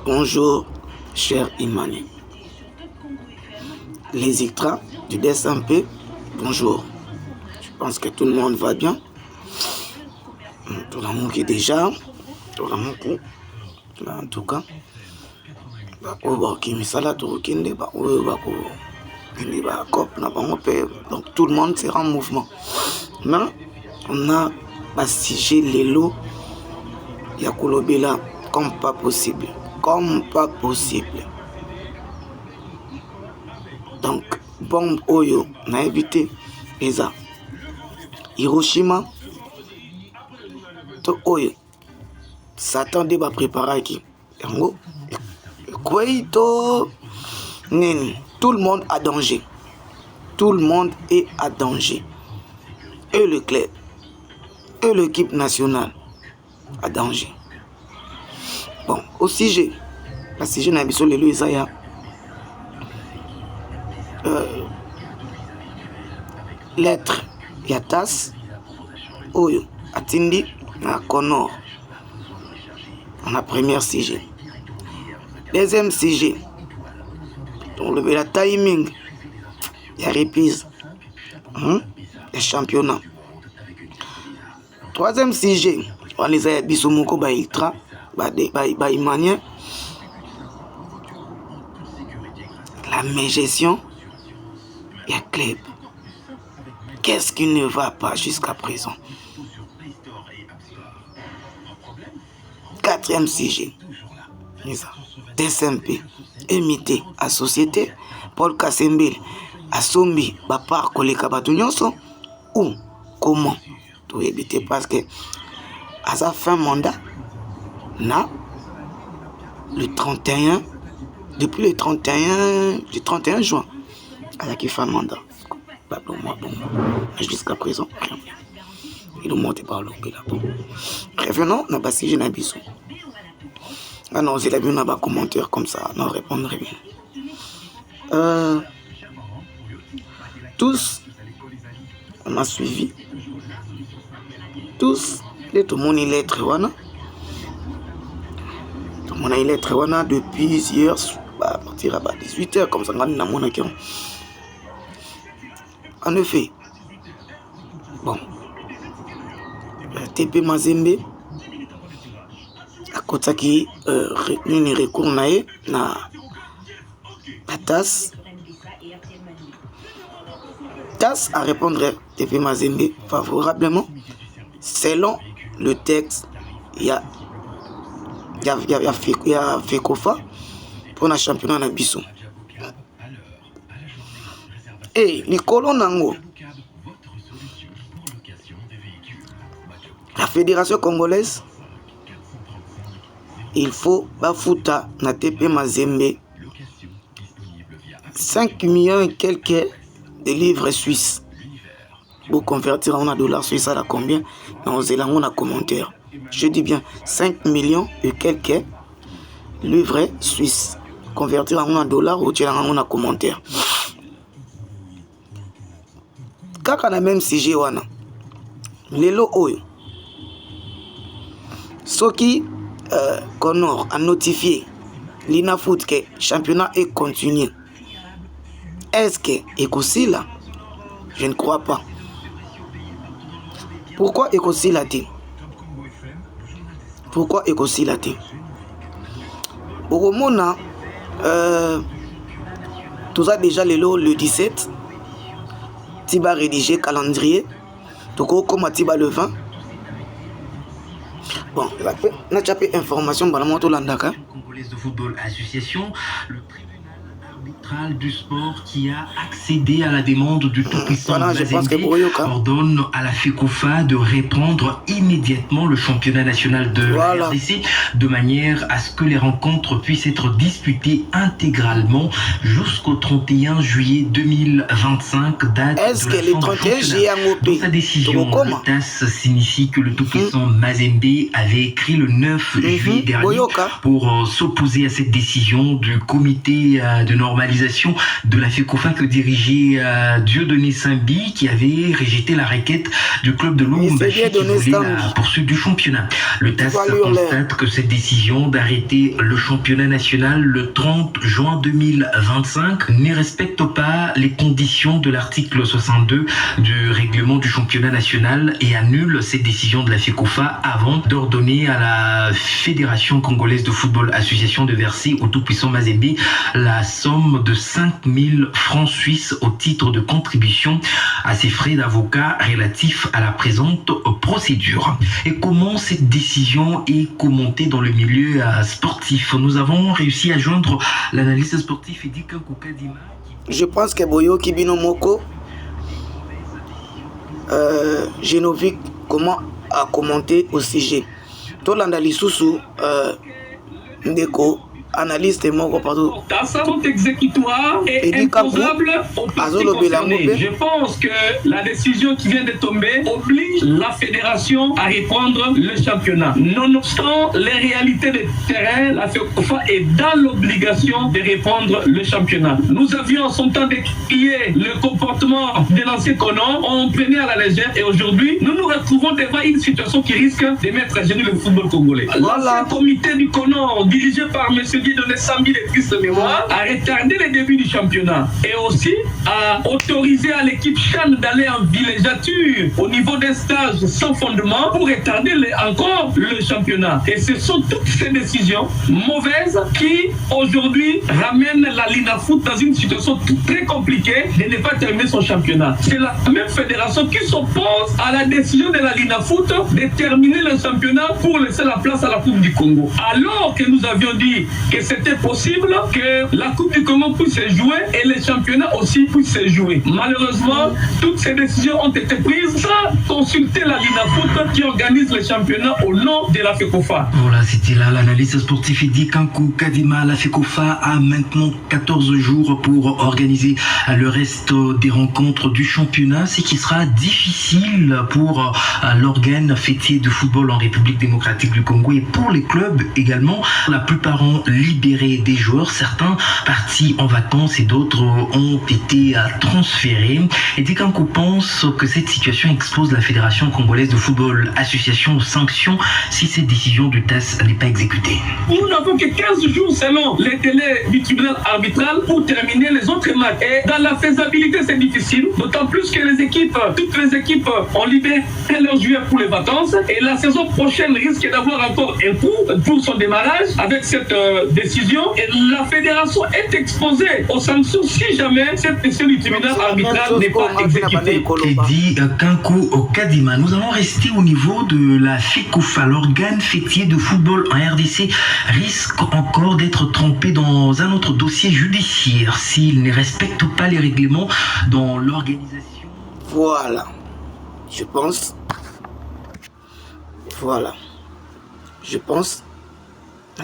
Bonjour, cher Imani. Les extras du DSMP, bonjour. Je pense que tout le monde va bien. Tout le monde qui est déjà. Tout le monde qui en tout cas. Donc tout le monde sera en mouvement. Mais on a bassigé les lots. Yakulobela comme pas possible. Comme pas possible. Donc, bombe Oyo, on a évité les a. Hiroshima, to Oyo. S'attendait à préparer qui. Yango, Kweito, Neni. Tout le monde a danger. Tout le monde est à danger. Et le club, et l'équipe nationale à danger. Bon, au sujet, la sujet n'a pas besoin de l'Isaya. Lettre, Yatas, Oyo, Atindi, na Connor. On a premier sujet. Deuxième sujet, on le la timing, il y a reprise, les championnats. Troisième sujet, on les a bisomoko ba iltra, ba imanien. La mégestion, il y a club. Qu'est-ce qui ne va pas jusqu'à présent? Quatrième sujet, DSMP, imité à société, Paul Kassembele, à Sombi, Bapar, Koleka Batunyonso, ou comment? Tout éviter parce que à sa fin mandat, le 31, depuis le 31 juin, à la qui fin mandat. Bon. Jusqu'à présent, rien. Il nous monte par l'eau. Revenons, on a passé j'ai un bisou. Ah non, c'est la bien, on a un commentaire comme ça, non, répondre bien. Tous, on a suivi. Tous, tout le monde est lettre, voilà. Tout le monde est lettre, voilà, depuis hier, à partir à 18h, comme ça, on a mon account. En effet, bon, TP Mazembe, à côté qui retenu recours na TAS à répondre TP Mazembe favorablement selon le texte. Il y a FECOFA pour le championnat de Bissou. Et Nicolo Nango, la fédération congolaise, il faut bafouta na TP Mazembe 5 millions et quelques de livres suisses. Pour convertir en dollars suisses à la combien? Dans les langues en commentaire. Je dis bien 5 millions et quelques livres suisses. Convertir en dollars ou en commentaire. Quand on a même sujet, les lots oyo. Ce qui Connor a notifié l'INAFOOT que le championnat est continué. Est-ce que Ekosi là? Je ne crois pas. Pourquoi Ekosi l'a-t-il? Pourquoi Ekosi l'a-t-il? Au moment tout ça déjà les lots le 17. Tiba rédigé calendrier. Donc comme Tiba le 20. Bon, on a déjà fait information dans le monde Landaka. Congolaise de football association, le tribunal arbitral du sport qui a accédé à la demande du tout-puissant Mazembe ordonne à la FECOFA de reprendre immédiatement le championnat national de RDC de manière à ce que les rencontres puissent être disputées intégralement jusqu'au 31 juillet 2025, date de la fin du championnat. Dans sa décision, le TAS signifie que le tout-puissant Mazembe avait écrit le 9 juillet dernier pour s'opposer à cette décision du comité de normalisation centralisation de la FECOFA que dirigeait Dieudonné Sambi, qui avait rejeté la requête du club de Lubumbashi qui voulait la poursuite du championnat. Le TAS constate que cette décision d'arrêter le championnat national le 30 juin 2025 ne respecte pas les conditions de l'article 62 du règlement du championnat national et annule cette décision de la FECOFA avant d'ordonner à la Fédération congolaise de football association de verser au tout-puissant Mazembe la somme de 5000 francs suisses au titre de contribution à ses frais d'avocat relatifs à la présente procédure. Et comment cette décision est commentée dans le milieu sportif? Nous avons réussi à joindre l'analyste sportif Edi Kankou Kadima. Je pense que Boyo Kibino Moko, Genovic, comment a commenté au sujet. Tout l'analyse sous Ndeko, analyste moko partout. Tout exécutoire est imposable au parti concerné. Je pense que la décision qui vient de tomber oblige la fédération à reprendre le championnat. Nonobstant les réalités de terrain, la FECOFA est dans l'obligation de reprendre le championnat. Nous avions en son temps décrié le comportement de l'ancien Conan, on prenait à la légère et aujourd'hui, nous nous retrouvons devant une situation qui risque de mettre à genoux le football congolais. L'ancien comité du Conan, dirigé par M. Donné 100 000 de triste mémoire, a retardé le début du championnat et aussi a autorisé à l'équipe Chan d'aller en villégiature au niveau des stages sans fondement pour retarder encore le championnat. Et ce sont toutes ces décisions mauvaises qui aujourd'hui ramènent la Linafoot dans une situation très compliquée de ne pas terminer son championnat. C'est la même fédération qui s'oppose à la décision de la Linafoot de terminer le championnat pour laisser la place à la Coupe du Congo. Alors que nous avions dit que c'était possible que la Coupe du Congo puisse se jouer et les championnats aussi puissent se jouer. Malheureusement, toutes ces décisions ont été prises sans consulter la Linafoot qui organise les championnats au nom de la FECOFA. Voilà, c'était là l'analyse sportive Edi Kankou Kadima. La FECOFA a maintenant 14 jours pour organiser le reste des rencontres du championnat, ce qui sera difficile pour l'organe fêtier de football en République démocratique du Congo et pour les clubs également. La plupart ont libéré des joueurs, certains partis en vacances et d'autres ont été transférés. Edi Kankou pense que cette situation expose la Fédération congolaise de football association aux sanctions si cette décision du TAS n'est pas exécutée. Nous n'avons que 15 jours selon les délais du tribunal arbitral pour terminer les autres matchs. Et dans la faisabilité, c'est difficile, d'autant plus que toutes les équipes ont libéré leurs joueurs pour les vacances et la saison prochaine risque d'avoir encore un coup pour son démarrage avec cette décision et la fédération est exposée aux sanctions si jamais cette décision du tribunal arbitral n'est pas exécutée. Edi Kankou Kadima, nous allons rester au niveau de la FECOFA. L'organe fêtier de football en RDC risque encore d'être trempé dans un autre dossier judiciaire s'il ne respecte pas les règlements dans l'organisation. Voilà, je pense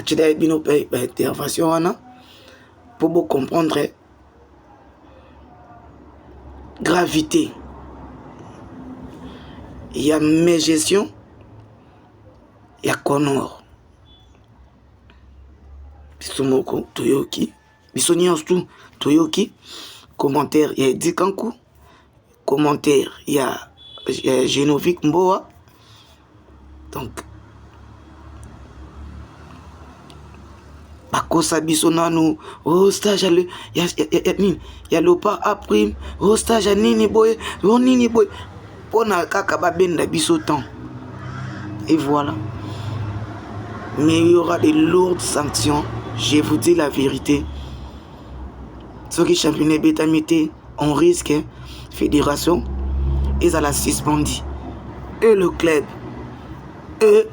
tu dois bien intervention pour vous comprendre gravité. Il y a mes gestions, il y a Connor. Bisomoko, Toyoki, Bisonianstu, Toyoki, commentaire, il y a Edi Kankou, commentaire, il y a Genovic Mboa. Donc, Bakosa Bisonano, au stage, il y a le pas à prime, au stage à Nini Boy, pour na kakaba benda bisotan. Et voilà. Mais il y aura des lourdes sanctions, je vous dis la vérité. Ceux qui championnat bétamité, on risque, fédération, ils allaient suspendre. Et le club, et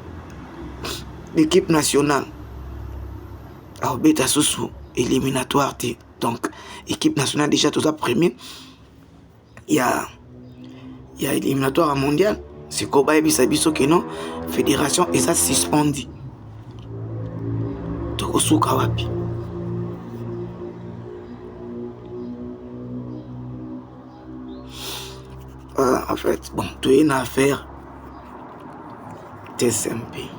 l'équipe nationale. Alors, bêta sous éliminatoire. Donc, équipe nationale déjà tout ça premier. Il y a éliminatoire mondial. C'est Koba et Bisabiso qui non. Fédération et ça suspendu. Tokosu Kawapi. En fait, bon, tu as une affaire TSMP.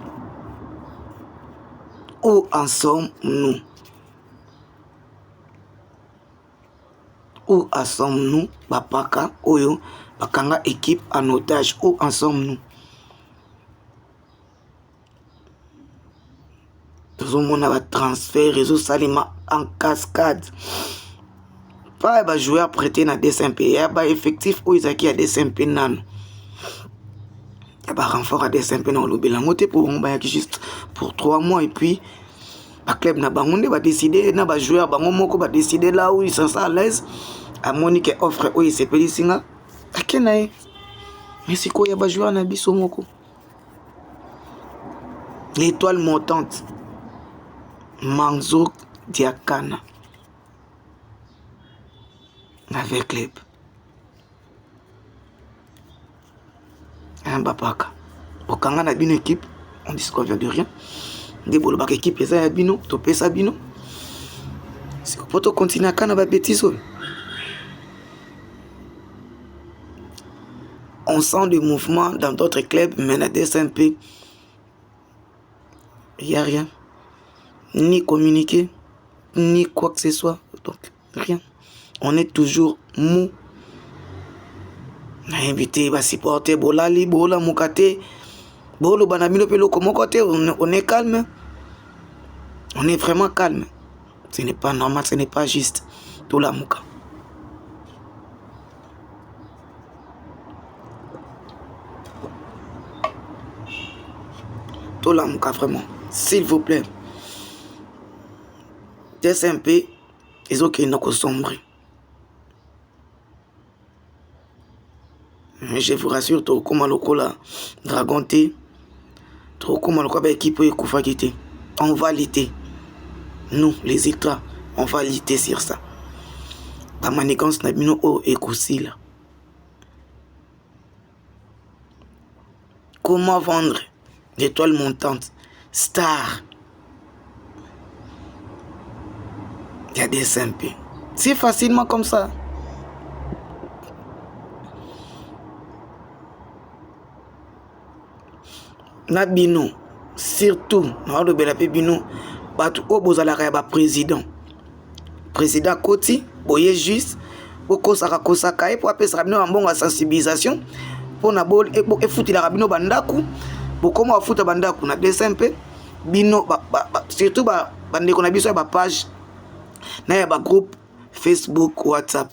Où en sommes-nous? Où ensemble-nous, Bapaka, Oyo, Bakanga équipe en otage, où ensemble-nous? Tout le monde a transfert, réseau Salima en cascade. Pas un joueur prêté dans DSMP, il y a un effectif où ils ont qui a DSMP nan. Il y a un renfort à DSMP dans le Bélangote pour juste pour 3 mois et puis le club n'a pas décidé, n'a pas joueur, va décider là où ils sont à l'aise. À Monique offre où il s'est payé singa. À Kenaï. Mais c'est quoi, il y a un joueur dans Bissomoko. L'étoile montante. Manzo Diakana. Avec club. Un Bapaka. Au Kanga n'a une équipe, on dit qu'on vient de rien. Des bolobak équipe, et ça y a bino, topé ça bino. C'est qu'on peut continuer à Kana bêtise. On sent des mouvements dans d'autres clubs, mais dans DSMP, il n'y a rien. Ni communiqué, ni quoi que ce soit. Donc, rien. On est toujours mou. On a invité, va supporter, bolali, bola, mukate, bolo, banamino, pelo, comme côté, on est calme. On est vraiment calme. Ce n'est pas normal, ce n'est pas juste. Tout la mouka. Tout la mouka, vraiment. S'il vous plaît. DSMP, ils ont qu'ils n'ont que sombre. Je vous rassure, tout comme le la Dragon T, tout comme le équipe Koufakité. On va lutter. Nous, les ultras, on va lutter sur ça. La manigance n'a bien et coussi là. Comment vendre l'étoile montante, star? Il y a des SMP. C'est facilement comme ça. Nabino, surtout, dans le Belapé Bino, Batu Obozalaka président. Président Koti, boye juste, Boko Sarakosaka, et pour appeler Sarabino en bon sensibilisation, pour Nabol et foutre la Rabino Bandaku, pour comment foutre Bandaku, na DSMP, Bino, surtout, Bande qu'on a vu sur la page. Il y a un groupe Facebook, WhatsApp.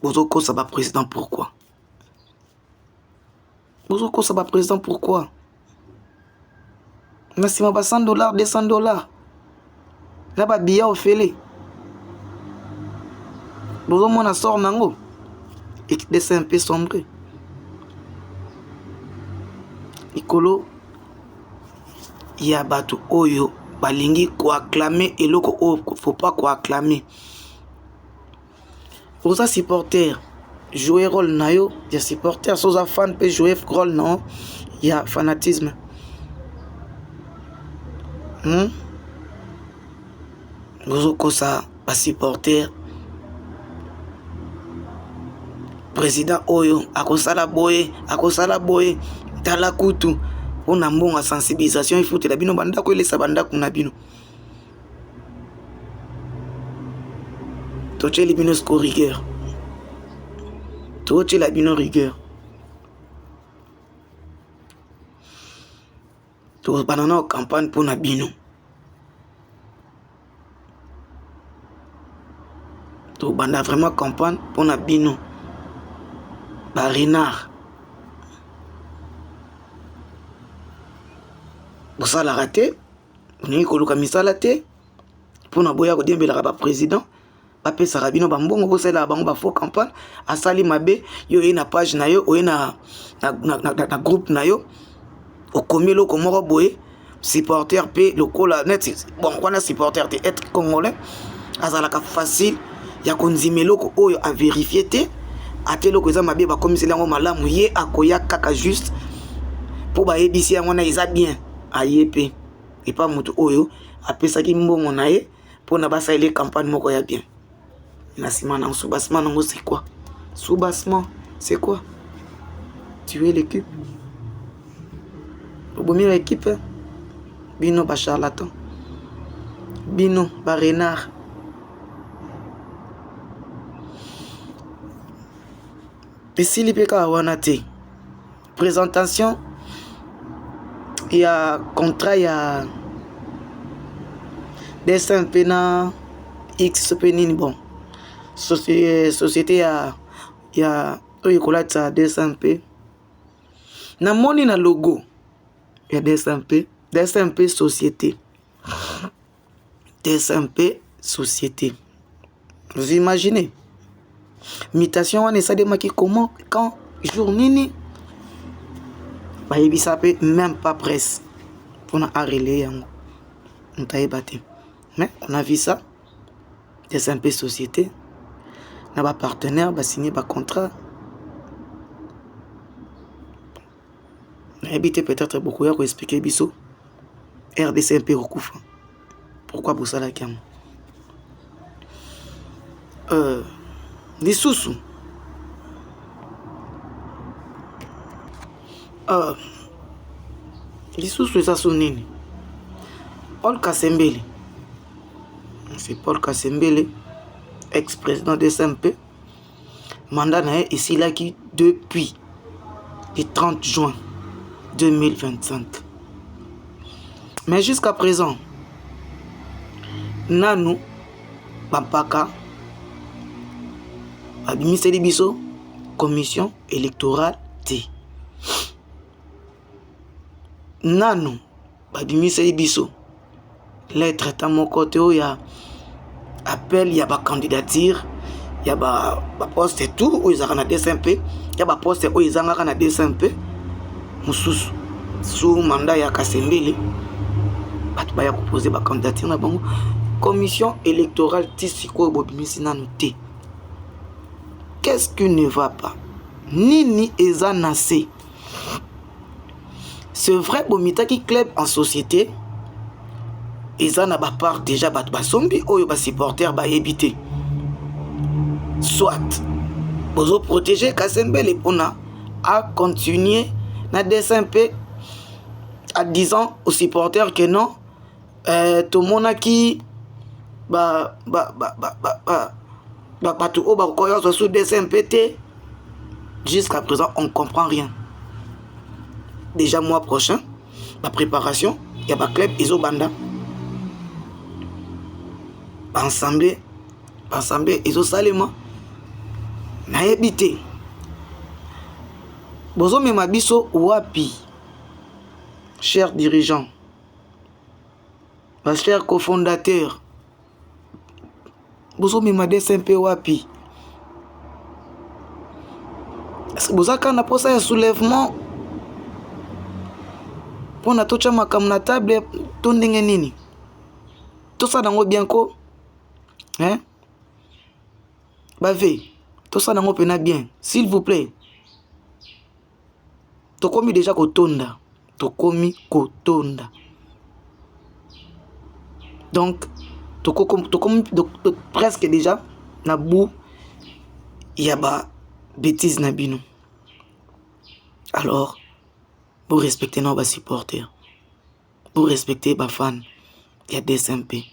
Bozoko ça va président pourquoi? Bozoko ça va président pourquoi? Merci ma $100, $200. Là bas billet au félé. Bozo mon sort nango. Et dessin un peu sombre. Ikolo il y a batu oyo balingi quoi acclamer et loko oh faut pas quoi acclamer. Pour ça supporter jouer rôle nayo, des supporters sans fan peut jouer rôle non, il y a fanatisme. Vous ça pas supporter président oyo akosala boye tala kutu on a bon sensibilisation il faut te la bino banda ko elesa banda kuna bino toche li bino sco rigueur toche la bino rigueur to banana campagne pour na bino to banda vraiment campagne pour na bino ba renard pour ça la raté ni ko luka misala te pour na boya ko dembela ba président ba pesa rabino ba mbongo ko sala bango ba faux campagne asali mabe yo ina page na yo o ina na groupe na yo o komelo ko moko boye supporter pe lokola net bon on a supporter te être congolais azala ka facile ya konzimelo ko oyo a vérifier te atelo ko za mabe ba komisela ngo malamu ye akoya kaka juste pour ba ebisi yango na isa bien ayepe et pas moto oyo apesaki mbongo na ye pour na basa ile campagne moko ya bien na simana soubassement nango c'est quoi soubassement c'est quoi tuer l'équipe obomir l'équipe bino ba charlatan bino ba renard esili pe kaka wana te. Présentation ya contrat ya DSMP na X pe nini bon société ya oyo kolata DSMP na moni na logo ya DSMP société. DSMP société. Vous imaginez? Mutation wana esademaki comment, quand, jour nini? Bah yebisa pe même pas presse pour na arrêter yango. On t'a ébattu. Mais on a vu ça. DSMP société. Na ba partenaire ba signé ba contrat. Habité peut-être beaucoup à expliquer biso. RDCMP recouvre. Pourquoi vous ça la gamme? Les sous-sous. Les sous-sous, ça sont nini? Paul Kasembele. C'est Paul Kasembele, ex-président de SMP. Mandat nae ici là qui depuis le 30 juin 2025. Mais jusqu'à présent, Nanou, Pampaka, Abimiseli Biso, commission électorale T. Nanou, Abimiseli Biso, lettre à mon côté où il y a appel, il y a ba candidature, il y a ba poste et tout, où ils ont des SMP, il y a ba poste où ils ont des SMP, Moussous, sous mandat ya Kasembele, il y a proposé ba candidature na bango. Commission électorale Tissiko Bobimisi Nanou T. Qu'est-ce qui ne va pas? Nini Ezanase. C'est vrai, Bomita qui club en société. Ezana ba part déjà ba sombi oyo ba supporter ba éviter. Soit bozo protéger Kasembele pona à continuer na DSMP en disant aux supporters que non, tout le monde qui sous DSMPT. Jusqu'à présent, on ne comprend rien. Déjà, mois prochain, la préparation, il y a un club Isobanda. Ensemble, Iso Salema. Na habité. Bozo Memabiso Wapi. Chers dirigeants, ma chère cofondateur, Bozo Memade SMP Wapi. Est-ce que Bozaka n'a pas ça un soulèvement pour na tocha makam na table tondenge nini? Tout ça dango bien ko? Hein? Bavé, tout ça dango pena bien, s'il vous plaît. Tokomi déjà kotonda. Tokomi kotonda. Donc, presque déjà, na bou, il y a ba bêtises na bino. Alors, vous respectez nos supporters. Vous respectez ba fans. Il y a des SMP.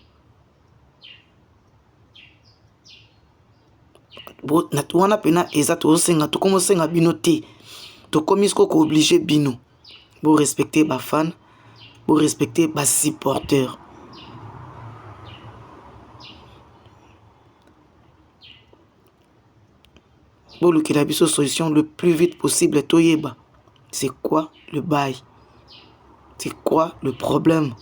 Na tuwana pena eza to senga to komo senga bino te. To komisko ko obligé bino. Vous respectez ba fans. Vous respectez ba supporters. Bon, le qui a la solution le plus vite possible, Toyeba. C'est quoi le bail? C'est quoi le problème?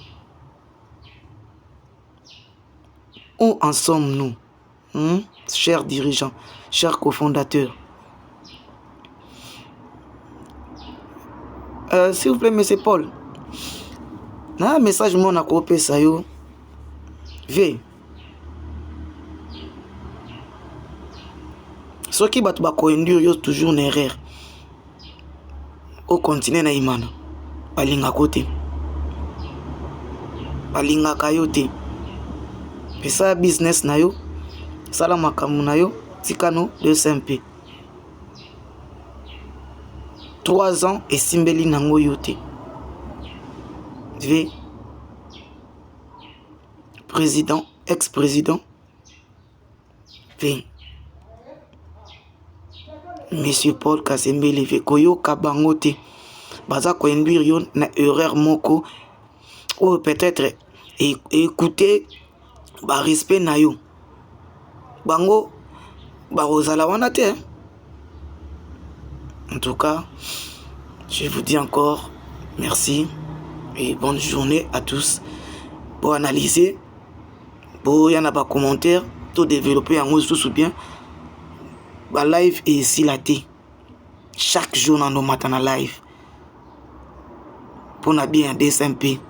Où en sommes-nous, chers dirigeants, chers cofondateurs? S'il vous plaît, monsieur Paul. Un message mon a coupé ça yo. V. Ce qui bat ba koendur yo toujours une erreur. Au continent na imana. Balinga côté. Balinga kayote. Pesa business na yo. Sala makamu na yo. Tikano de SMP. 3 ans et simbeli nango yote. V. Président, ex-président. V. Monsieur Paul Kasembele Vekoyo Kabangote. Baza ko induire yon na erreur moko. Ou peut-être écouter ba respect na yo. Bango ba rozala wana te. En tout cas, je vous dis encore merci et bonne journée à tous. Pour analyser, pour y en a pas commentaire, tout développer en haut sous bien. Ba live et ici la thé. Chaque jour dans nos matins live. Pour na bien DSMP.